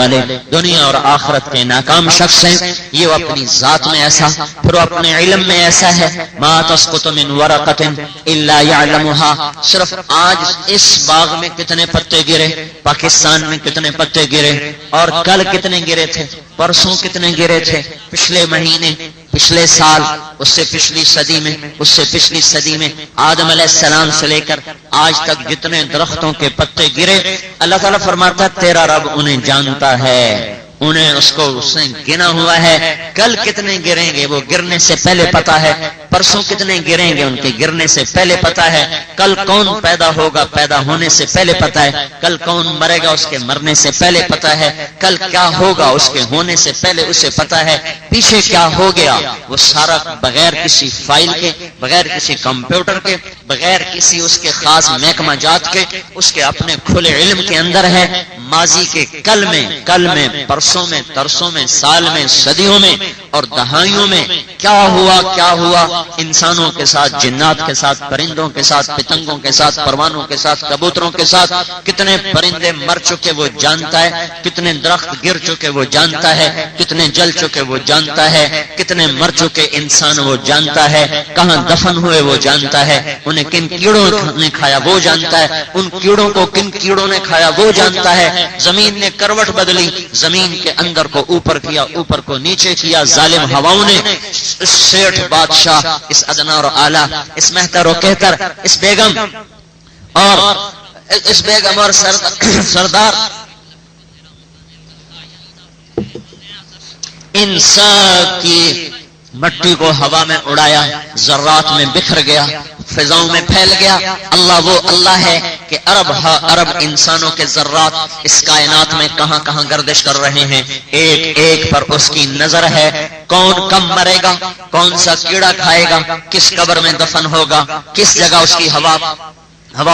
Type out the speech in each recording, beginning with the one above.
والے دنیا اور آخرت کے ناکام شخص ہیں. یہ وہ اپنی ذات میں ایسا، پھر وہ اپنے علم میں ایسا ہے. ما تسقط من ورقۃ الا يعلمها. صرف آج اس باغ میں کتنے پتے گرے، پاکستان میں کتنے پتے گرے، اور کل کتنے گرے تھے، پرسوں کتنے گرے تھے، پچھلے مہینے، پچھلے سال، اس سے پچھلی صدی میں، اس سے پچھلی صدی میں، آدم علیہ السلام سے لے کر آج تک جتنے درختوں کے پتے گرے، اللہ تعالیٰ فرماتا ہے تیرا رب انہیں جانتا ہے، انہیں اس نے گنا ہوا ہے. کل کتنے گریں گے وہ گرنے سے پہلے پتا ہے، پرسوں کتنے گریں گے ان کے گرنے سے پہلے پتا ہے، کل کون پیدا ہوگا پیدا ہونے سے پہلے پتا ہے، کل کون مرے گا اس کے مرنے سے پہلے پتا ہے، کل کیا ہوگا اس کے ہونے سے پہلے اسے پتا ہے، پیچھے کیا ہو گیا وہ سارا بغیر کسی فائل کے، بغیر کسی کمپیوٹر کے، بغیر کسی اس کے خاص محکمہ جات کے، اس کے اپنے کھلے علم کے اندر ہے. ماضی کے کل میں، پرسوں میں، ترسوں میں، سال میں، صدیوں میں اور دہائیوں میں کیا ہوا انسانوں کے ساتھ، جنات کے ساتھ، پرندوں کے ساتھ، پتنگوں کے ساتھ، پروانوں کے ساتھ، کبوتروں کے ساتھ. کتنے پرندے مر چکے وہ جانتا ہے، کتنے درخت گر چکے وہ جانتا ہے، کتنے جل چکے وہ جانتا ہے، کتنے مر چکے انسان وہ جانتا ہے، کہاں دفن ہوئے وہ جانتا ہے، انہیں کن کیڑوں نے کھایا وہ جانتا ہے، ان کیڑوں کو کن کیڑوں نے کھایا وہ جانتا ہے. زمین نے کروٹ بدلی، زمین کے اندر کو اوپر کیا، اوپر کو نیچے کیا، ظالم ہواؤں نے اس سیٹھ بادشاہ، اس ادنا اور اعلیٰ، اس مہتر و کہتر، اس بیگم اور سردار ان سب کی مٹی کو ہوا میں اڑایا، ذرات میں بکھر گیا، فضاؤں میں پھیل گیا. وہ اللہ ہے کہ ارب انسانوں کے ذرات اس کائنات میں کہاں کہاں گردش کر رہے ہیں، ایک ایک پر اس کی نظر ہے. کون کم مرے گا، کون سا کیڑا کھائے گا، کس قبر میں دفن ہوگا، کس جگہ اس کی ہوا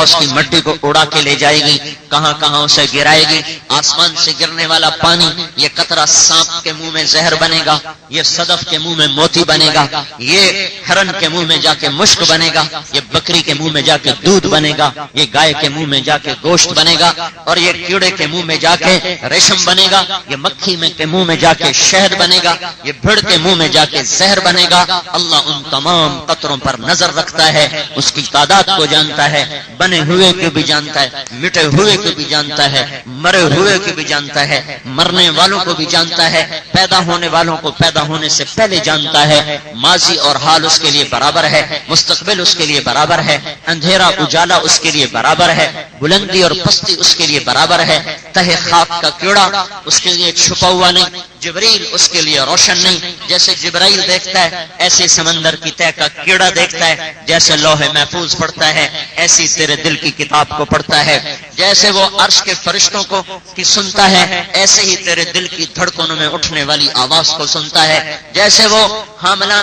اس کی مٹی کو اڑا کے لے جائے گی، کہاں کہاں اسے گرائے گی. آسمان سے گرنے والا پانی، یہ قطرہ سانپ کے منہ میں زہر بنے گا، یہ صدف کے منہ میں موتی بنے گا، یہ ہرن کے منہ میں جا کے مشک بنے گا، یہ بکری کے منہ میں جا کے دودھ بنے گا، یہ گائے کے منہ میں جا کے گوشت بنے گا، اور یہ کیڑے کے منہ میں جا کے ریشم بنے گا، یہ مکھی کے منہ میں جا کے شہد بنے گا، یہ بھیڑ کے منہ میں جا کے زہر بنے گا. اللہ ان تمام قطروں پر نظر رکھتا ہے، اس کی تعداد کو جانتا ہے، بنے ہوئے کو بھی جانتا ہے، مٹے ہوئے کو بھی جانتا ہے، مرے ہوئے کو بھی جانتا ہے، مرنے والوں کو بھی جانتا ہے، پیدا ہونے والوں کو پیدا ہونے سے پہلے جانتا ہے. ماضی اور حال اس کے لیے برابر ہے، مستقبل اس کے لیے برابر ہے، اندھیرا اجالا اس کے لیے برابر ہے، بلندی اور پستی اس کے لیے برابر ہے. تہ خاک کا کیڑا اس کے لیے چھپا ہوا نہیں، جبریل اس کے لیے روشن نہیں. جیسے جبرائیل دیکھتا ہے ایسے سمندر کی تہ کا کیڑا دیکھتا ہے، جیسے لوح محفوظ پڑھتا ہے ایسی تیرے دل کی کتاب کو پڑھتا ہے، جیسے وہ عرش کے فرشتوں کو کی سنتا ہے ایسے ہی تیرے دل کی دھڑکنوں میں اٹھنے والی آواز کو سنتا ہے، جیسے وہ حاملہ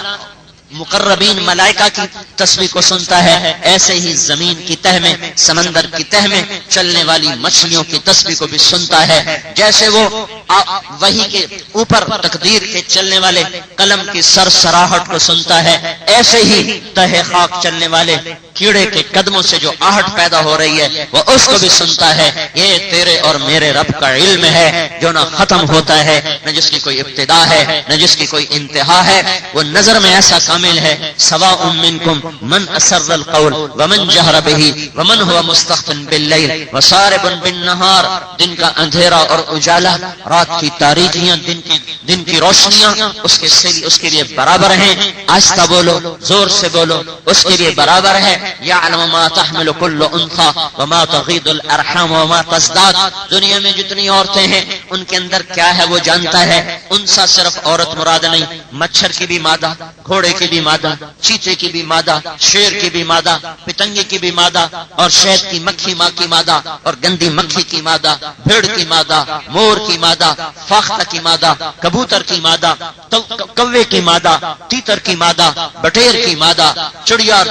مقربین ملائکہ کی تسبیح کو سنتا ہے ایسے ہی زمین کی تہ میں، سمندر کی تہ میں چلنے والی مچھلیوں کی تسبیح کو بھی سنتا ہے، جیسے وہ وحی کے اوپر تقدیر کے چلنے والے قلم کی سرسراہٹ کو سنتا ہے، ایسے ہی تہ خاک چلنے والے کیڑے کے قدموں سے جو آہٹ پیدا ہو رہی ہے وہ اس کو بھی سنتا ہے. یہ تیرے اور میرے رب کا علم ہے جو نہ ختم ہوتا ہے، نہ جس کی کوئی ابتدا ہے، نہ جس کی کوئی انتہا ہے. وہ نظر میں ایسا کامل ہے، سواء منکم من اسر القول ومن جہر بہ ومن هو مستخف باللیل وسارب بالنہار. دن کا اندھیرا اور اجالا، رات کی تاریکیاں، دن کی روشنیاں اس کے لیے برابر ہیں. آہستہ بولو، زور سے بولو، اس کے لیے برابر ہے. یعلم ما تحمل كل انثى وما تغيض الارحام وما تزداد. دنیا میں جتنی عورتیں ہیں ان کے اندر کیا ہے وہ جانتا ہے. انثى صرف عورت مراد نہیں، مچھر کی بھی مادہ، گھوڑے کی بھی مادہ، چیتے کی بھی مادہ، شیر کی بھی مادہ، پتنگے کی بھی مادہ، اور شہد کی مکھی ماں کی مادہ، اور گندی مکھی کی مادہ، بھیڑ کی مادہ، مور کی مادہ، فاختہ کی مادہ، کبوتر کی مادہ، کوے کی مادہ، تیتر کی مادہ، بٹیر کی مادہ، چڑیا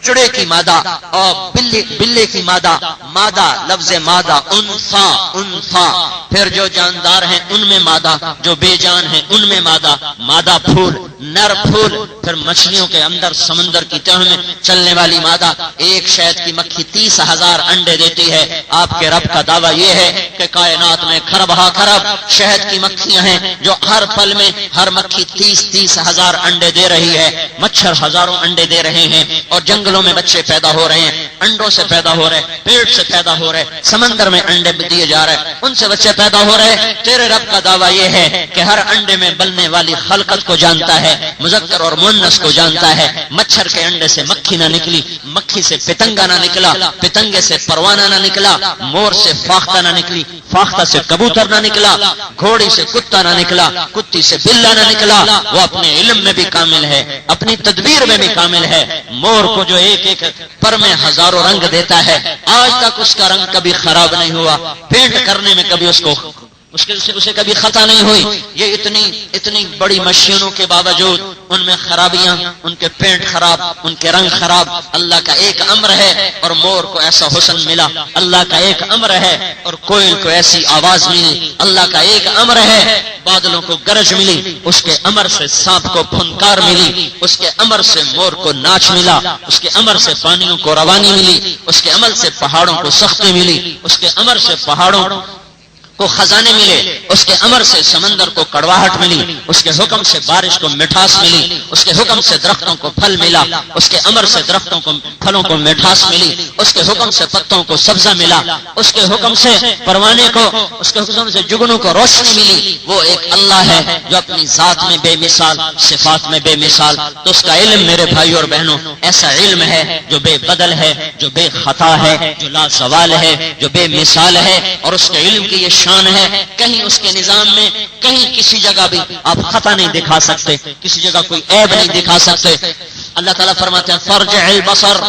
چڑے کی مادہ اور بلے کی مادہ، مادہ لفظ مادہ انثا انثا، پھر جو جاندار ہیں ان میں مادہ، جو بے جان ہیں ان میں مادہ، مادہ پھول نر پھول، پھر مچھلیوں کے اندر سمندر کی تہ میں چلنے والی مادہ۔ ایک شہد کی مکھی 30,000 انڈے دیتی ہے۔ آپ کے رب کا دعویٰ یہ ہے کہ کائنات میں خرب ہا خرب شہد کی مکھیاں ہیں، جو ہر پل میں ہر مکھی 30,000 انڈے دے رہی ہے، مچھر ہزاروں انڈے دے رہے ہیں، اور جنگلوں میں بچے پیدا ہو رہے ہیں، انڈوں سے پیدا ہو رہے، پیٹ سے پیدا ہو رہے، سمندر میں انڈے دیے جا رہے، ان سے بچے پیدا ہو رہے۔ تیرے رب کا دعویٰ یہ ہے کہ ہر انڈے میں بلنے والی خلقت کو جانتا ہے، مذکر اور مؤنث کو جانتا ہے۔ مچھر کے انڈے سے مکھی نہ نکلی، مکھی سے پتنگا نہ نکلا، پتنگے سے پروانہ نہ نکلا، مور سے فاختہ نہ نکلی، فاختہ سے کبوتر نہ نکلا، گھوڑی سے کتا نہ نکلا، کتی سے بلا نہ نکلا۔ وہ اپنے علم میں بھی کامل ہے، اپنی تدبیر میں بھی کامل ہے۔ مور کو جو ایک ایک پر میں ہزاروں رنگ دیتا ہے، آج تک اس کا رنگ کبھی خراب نہیں ہوا، پینٹ کرنے میں کبھی اسے کبھی خطا نہیں ہوئی۔ یہ اتنی بڑی مشینوں کے باوجود ان میں خرابیاں، ان کے پینٹ خراب، ان کے رنگ خراب۔ اللہ کا ایک امر ہے اور مور کو ایسا حسن ملا، اللہ کا ایک امر ہے اور کوئل کو ایسی آواز ملی، اللہ کا ایک امر ہے بادلوں کو گرج ملی، اس کے امر سے سانپ کو پھنکار ملی، اس کے امر سے مور کو ناچ ملا، اس کے امر سے پانیوں کو روانی ملی، اس کے عمل سے پہاڑوں کو سختی ملی، اس کے امر سے پہاڑوں کو خزانے ملے، اس کے امر سے سمندر کو کڑواہٹ ملی، اس کے حکم سے بارش کو مٹھاس ملی، اس کے حکم سے درختوں کو پھل ملا، اس کے امر سے درختوں کو پھلوں کو مٹھاس ملی، اس کے حکم سے پتوں کو سبزہ ملا، اس کے حکم سے پروانے کو، اس کے حکم سے جگنوں کو روشنی ملی۔ وہ ایک اللہ ہے جو اپنی ذات میں بے مثال، صفات میں بے مثال۔ تو اس کا علم میرے بھائیوں اور بہنوں ایسا علم ہے جو بے بدل ہے، جو بے خطا ہے، جو لا زوال ہے، جو بے مثال ہے، اور اس کے علم کی یہ شان ہے، کہیں اس کے نظام میں کہیں کسی جگہ بھی آپ خطا نہیں دکھا سکتے، کسی جگہ کوئی عیب نہیں دکھا سکتے۔ اللہ تعالیٰ فرماتے ہیں فرجع البصر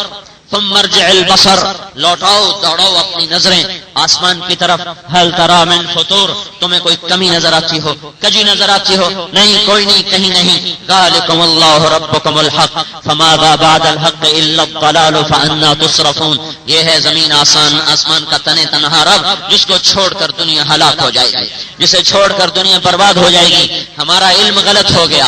ثم ارجع البصر، لوٹاؤ دوڑاؤ اپنی نظریں آسمان کی طرف، هل ترى من فطور، تمہیں کوئی کمی نظر آتی ہو، کجی نظر آتی ہو؟ نہیں، کوئی نہیں، کہیں نہیں۔ ذالکم اللہ ربکم الحق فماذا بعد الحق الا الضلال فانا تصرفون، یہ ہے زمین آسمان کا تن تنہا رب جس کو چھوڑ کر دنیا ہلاک ہو جائے گی، جسے چھوڑ کر دنیا برباد ہو جائے گی۔ ہمارا علم غلط ہو گیا،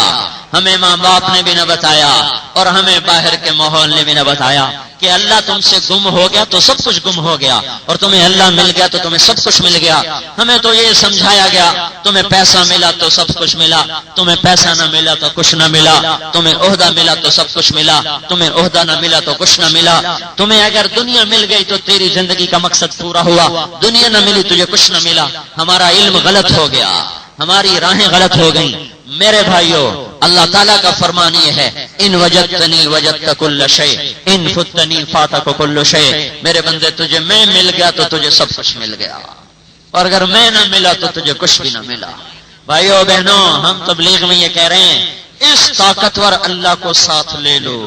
ہمیں ماں باپ نے بھی نہ بتایا اور ہمیں باہر کے ماحول نے بھی نہ بتایا کہ اللہ تم سے گم ہو گیا تو سب کچھ گم ہو گیا، اور تمہیں اللہ مل گیا تو تمہیں سب کچھ مل گیا۔ ہمیں تو یہ سمجھایا گیا تمہیں پیسہ ملا تو سب کچھ ملا، تمہیں پیسہ نہ ملا تو کچھ نہ ملا، تمہیں عہدہ ملا تو سب کچھ ملا، تمہیں عہدہ نہ ملا تو کچھ نہ ملا، تمہیں اگر دنیا مل گئی تو تیری زندگی کا مقصد پورا ہوا، دنیا نہ ملی تجھے کچھ نہ ملا۔ ہمارا علم غلط ہو گیا، ہماری راہیں غلط ہو گئیں۔ میرے بھائیوں، اللہ تعالیٰ کا فرمان یہ ہے ان وجدتنی وجدت کل شیء ان فتنی فاتک کل شیء، میرے بندے تجھے میں مل گیا تو تجھے سب کچھ مل گیا، اور اگر میں نہ ملا تو تجھے کچھ بھی نہ ملا۔ بھائیوں بہنوں، ہم تبلیغ میں یہ کہہ رہے ہیں اس طاقتور اللہ کو ساتھ لے لو۔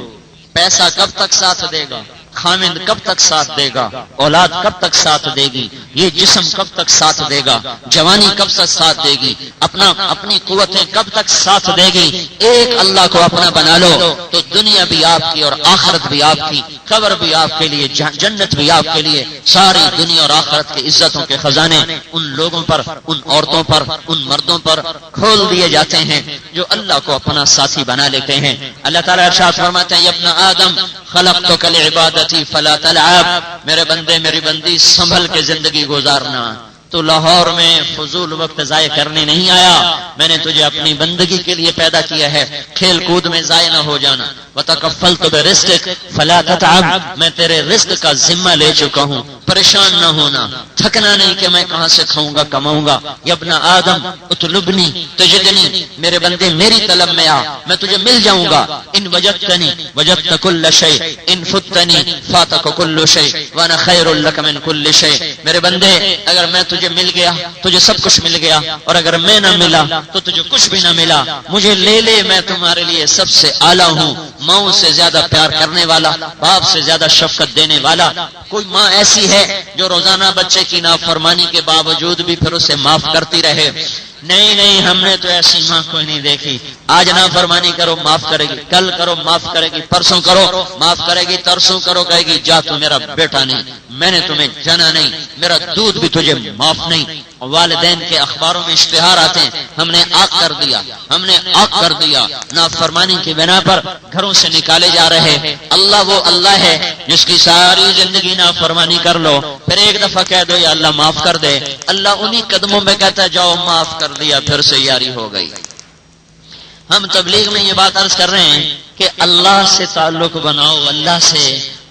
پیسہ کب تک ساتھ دے گا؟ خامد کب تک ساتھ دے گا؟ اولاد کب تک ساتھ دے گی؟ یہ جسم کب تک ساتھ دے گا؟ جوانی کب تک ساتھ دے گی؟ اپنی قوتیں کب تک ساتھ دے گی؟ ایک اللہ کو اپنا بنا لو تو دنیا بھی آپ کی اور آخرت بھی آپ کی، قبر بھی آپ کے لیے، جنت بھی آپ کے لیے، ساری دنیا اور آخرت کی عزتوں کے خزانے ان لوگوں پر، ان عورتوں پر، ان مردوں پر کھول دیے جاتے ہیں جو اللہ کو اپنا ساتھی بنا لیتے ہیں۔ اللہ تعالیٰ ارشاد فرماتے ہیں یا ابن آدم خلقتک لعبادتی فلا تلعب، میرے بندے میری بندی سنبھل کے زندگی گزارنا، تو لاہور میں فضول وقت ضائع کرنے نہیں آیا، میں نے تجھے اپنی بندگی کے لیے پیدا کیا ہے، کھیل کود میں ضائع نہ ہو جانا۔ وتکفلت برزقک فلا تتعب، میں تیرے رزق کا ذمہ لے چکا ہوں، پریشان نہ ہونا، تھکنا نہیں کہ میں کہاں سے کھاؤں گا کماؤں گا۔ یا ابن آدم اطلبنی تجدنی، میرے بندے میری طلب میں آ، میں تجھے مل جاؤں گا۔ ان وجدتنی وجدت کل شیء ان فتنی فاتک کل شیء وانا خیر لک من کل شیء، میرے بندے اگر میں تجھے مل گیا تجھے سب کچھ مل گیا، اور اگر میں نہ ملا تو تجھے کچھ بھی نہ ملا۔ مجھے لے لے، میں تمہارے لیے سب سے اعلیٰ ہوں، ماں سے زیادہ پیار کرنے والا، باپ سے زیادہ شفقت دینے والا۔ کوئی ماں ایسی ہے جو روزانہ بچے کی نافرمانی کے باوجود بھی پھر اسے معاف کرتی رہے؟ نہیں نہیں ہم نے تو ایسی ماں کوئی نہیں دیکھی، آج نافرمانی کرو معاف کرے گی، کل کرو معاف کرے گی، پرسوں کرو معاف کرے گی، ترسوں کرو کہے گی جا تو میرا بیٹا نہیں، میں نے تمہیں جنا نہیں، میرا دودھ بھی تجھے معاف نہیں۔ والدین کے اخباروں میں اشتہار آتے ہیں، ہم نے آگ کر دیا، ہم نے آگ کر دیا، نافرمانی کی بنا پر گھروں سے نکالے جا رہے۔ اللہ وہ اللہ ہے جس کی ساری زندگی نافرمانی کر لو، پھر ایک دفعہ کہہ دو یا اللہ معاف کر دے، اللہ انہی قدموں میں کہتا ہے جاؤ معاف کر دیا، پھر سے یاری ہو گئی۔ ہم تبلیغ میں یہ بات عرض کر رہے ہیں کہ اللہ سے تعلق بناؤ، اللہ سے۔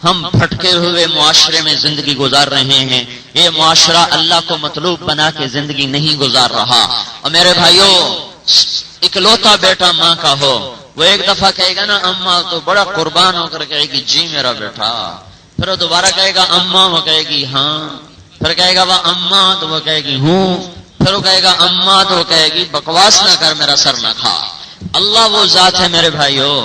ہم پھٹکے ہوئے معاشرے میں زندگی گزار رہے ہیں، یہ معاشرہ اللہ کو مطلوب بنا کے زندگی نہیں گزار رہا۔ اور میرے بھائیوں، اکلوتا بیٹا ماں کا ہو، وہ ایک دفعہ کہے گا نا اماں تو بڑا قربان ہو کر کہے گی جی میرا بیٹا، پھر وہ دوبارہ کہے گا اماں، وہ کہے گی ہاں، پھر کہے گا وہ اماں تو وہ کہے گی ہوں، پھر وہ کہے گا اماں تو وہ کہے گی بکواس نہ کر میرا سر نہ کھا۔ اللہ وہ ذات ہے میرے بھائیوں،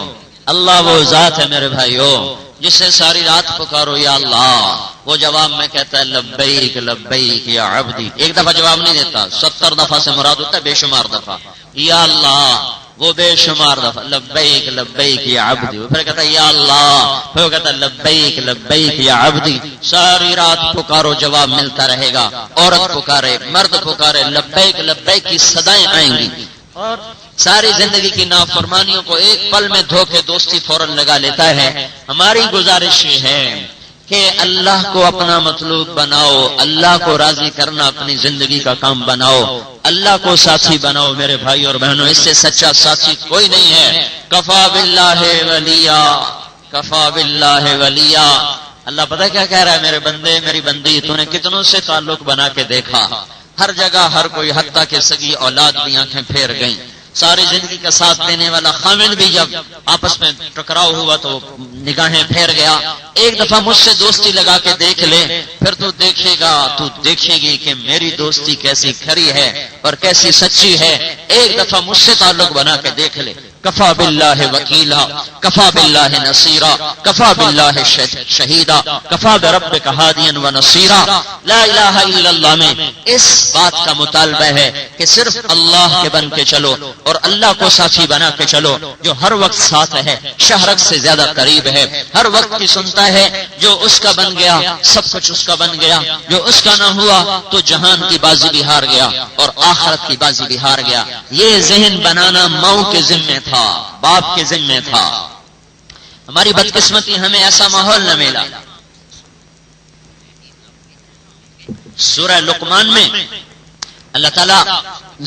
اللہ وہ ذات ہے میرے بھائیوں جس سے ساری رات پکارو یا اللہ، وہ جواب میں کہتا ہے لبیک لبیک یا عبدی۔ ایک دفعہ جواب نہیں دیتا، 70 دفعہ سے مراد ہوتا ہے بے شمار دفعہ، یا اللہ وہ بے شمار دفعہ لبیک لبیک یا عبدی، پھر کہتا ہے یا اللہ، پھر وہ کہتا ہے لبیک لبیک یا عبدی۔ ساری رات پکارو جواب ملتا رہے گا، عورت پکارے مرد پکارے لبیک لبیک کی صدائیں آئیں گی، اور ساری زندگی کی نافرمانیوں کو ایک پل میں دھو کے دوستی فوراً لگا لیتا ہے۔ ہماری گزارش یہ ہے کہ اللہ کو اپنا مطلوب بناؤ، اللہ کو راضی کرنا اپنی زندگی کا کام بناؤ، اللہ کو ساتھی بناؤ میرے بھائی اور بہنوں، اس سے سچا ساتھی کوئی نہیں ہے۔ کفا باللہ ولیا، کفا باللہ ولیا۔ اللہ پتہ کیا کہہ رہا ہے، میرے بندے میری بندی، تو نے کتنوں سے تعلق بنا کے دیکھا، ہر جگہ ہر کوئی، حتیٰ کہ سگی اولاد بھی آنکھیں پھیر گئیں، ساری زندگی کا ساتھ دینے والا خامن بھی جب آپس میں ٹکراؤ ہوا تو نگاہیں پھیر گیا۔ ایک دفعہ مجھ سے دوستی لگا کے دیکھ لے، پھر تو دیکھے گا، تو دیکھے گی کہ میری دوستی کیسی کھری ہے اور کیسی سچی ہے۔ ایک دفعہ مجھ سے تعلق بنا کے دیکھ لے۔ کفا باللہ وکیلا، کفا باللہ نصیرا، کفا باللہ شہیدا، کفا بربک ہادیا ونصیرا۔ لا الہ الا اللہ میں اس بات کا مطالبہ ہے کہ صرف اللہ کے بن کے چلو اور اللہ کو ساتھی بنا کے چلو، جو ہر وقت ساتھ ہے، شہرک سے زیادہ قریب ہے، ہر وقت کی سنتا ہے، جو اس کا بن گیا سب کچھ اس کا بن گیا، جو اس کا نہ ہوا تو جہان کی بازی بھی ہار گیا اور آخرت کی بازی بھی ہار گیا۔ یہ ذہن بنانا ماؤں کے ذمے تھا، باپ کے ذمے تھا۔ ہماری بدقسمتی ہمیں ایسا ماحول نہ ملا۔ سورہ لقمان میں اللہ تعالیٰ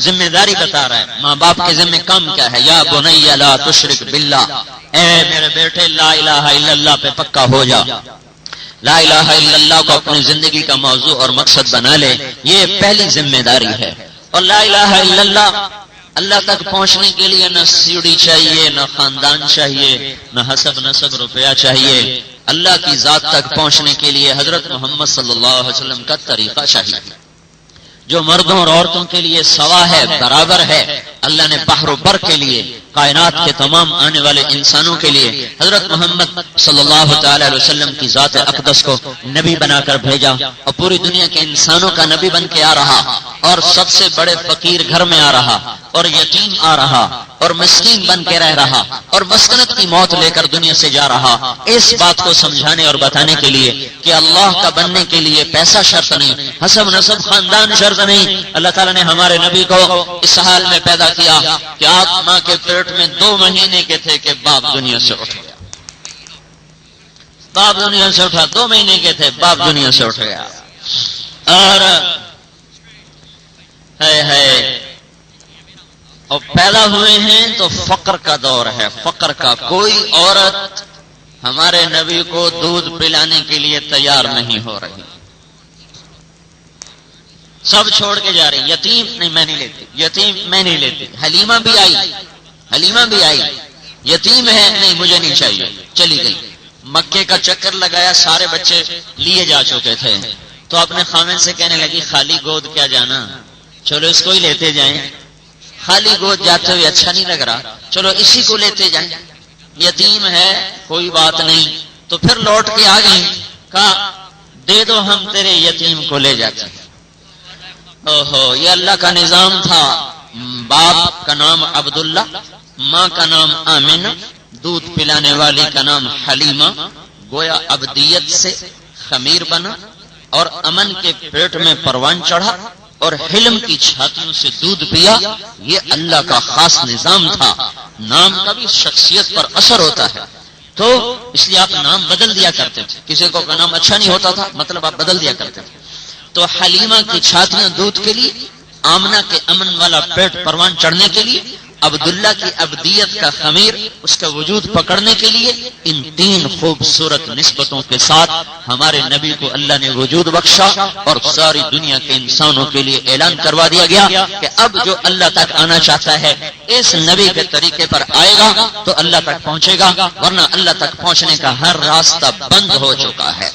ذمہ داری بتا رہا ہے، ماں باپ کے ذمہ کام کیا ہے۔ یا بنی لا تشرک باللہ، اے میرے بیٹے لا الہ الا اللہ پہ پکا ہو جا، لا الہ الا اللہ کو اپنی زندگی کا موضوع اور مقصد بنا لے، یہ پہلی ذمہ داری ہے۔ اور لا الہ الا اللہ، اللہ تک پہنچنے کے لیے نہ سیڑھی چاہیے، نہ خاندان چاہیے، نہ حسب نسب روپیہ چاہیے۔ اللہ کی ذات تک پہنچنے کے لیے حضرت محمد صلی اللہ علیہ وسلم کا طریقہ چاہیے، جو مردوں اور عورتوں کے لیے سوا ہے، برابر ہے۔ اللہ نے بحر و بر کے لیے، کائنات کے تمام آنے والے انسانوں کے لیے حضرت محمد صلی اللہ تعالی علیہ وسلم کی ذات اقدس کو نبی بنا کر بھیجا، اور پوری دنیا کے انسانوں کا نبی بن کے آ رہا، اور سب سے بڑے فقیر گھر میں آ رہا، اور یتیم آ رہا، اور مسکین بن کے رہ رہا، اور مسکنت کی موت لے کر دنیا سے جا رہا۔ اس بات کو سمجھانے اور بتانے کے لیے کہ اللہ کا بننے کے لیے پیسہ شرط نہیں، حسب نسب خاندان شرط نہیں۔ اللہ تعالیٰ نے ہمارے نبی کو اس حال میں پیدا کیا کہ آپ ماں کے پیٹ میں 2 مہینے کے تھے کہ باپ دنیا سے اٹھ گیا، باپ دنیا سے اٹھا، 2 مہینے کے تھے باپ دنیا سے اٹھ گیا۔ اور اور پیدا ہوئے ہیں تو فقر کا دور ہے، فقر کا۔ کوئی عورت ہمارے نبی کو دودھ پلانے کے لیے تیار نہیں ہو رہی، سب چھوڑ کے جا رہی۔ یتیم نہیں میں نہیں لیتی، یتیم میں نہیں لیتی۔ حلیمہ بھی آئی، حلیمہ بھی آئی، یتیم ہے نہیں مجھے نہیں چاہیے، چلی گئی۔ مکے کا چکر لگایا، سارے بچے لیے جا چکے تھے، تو اپنے خامن سے کہنے لگی خالی گود کیا جانا، چلو اس کو ہی لیتے جائیں، خالی گود جاتے ہوئے اچھا نہیں لگ رہا، چلو اسی کو لیتے جائیں، یتیم ہے کوئی بات نہیں۔ تو پھر لوٹ کے آ گئی، کہا دے دو ہم تیرے یتیم کو لے جاتے ہیں۔ اوہو، یہ اللہ کا نظام تھا، باپ کا نام عبداللہ، ماں کا نام آمینہ، دودھ پلانے والی کا نام حلیمہ، گویا ابدیت سے خمیر بنا اور امن کے پیٹ میں پروان چڑھا اور حلم کی چھاتیوں سے دودھ پیا. یہ اللہ کا خاص نظام تھا. نام کا بھی شخصیت پر اثر ہوتا ہے، تو اس لیے آپ نام بدل دیا کرتے تھے. کسی کو کا نام اچھا نہیں ہوتا تھا، مطلب آپ بدل دیا کرتے تھے. تو حلیمہ کی چھاتیاں دودھ کے لیے، آمنہ کے امن والا پیٹ پروان چڑھنے کے لیے، عبداللہ کی ابدیت کا خمیر اس کا وجود پکڑنے کے لیے، ان تین خوبصورت نسبتوں کے ساتھ ہمارے نبی کو اللہ نے وجود بخشا اور ساری دنیا کے انسانوں کے لیے اعلان کروا دیا گیا کہ اب جو اللہ تک آنا چاہتا ہے اس نبی کے طریقے پر آئے گا تو اللہ تک پہنچے گا، ورنہ اللہ تک پہنچنے کا ہر راستہ بند ہو چکا ہے.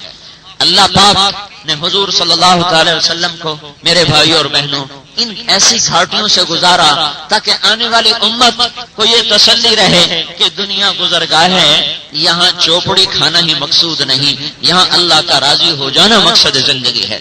اللہ پاک نے حضور صلی اللہ تعالی وسلم کو، میرے بھائیوں اور بہنوں، ان ایسی گھاٹیوں سے گزارا تاکہ آنے والی امت کو یہ تسلی رہے کہ دنیا گزرگاہ ہے، یہاں چوپڑی کھانا ہی مقصود نہیں، یہاں اللہ کا راضی ہو جانا مقصد زندگی ہے.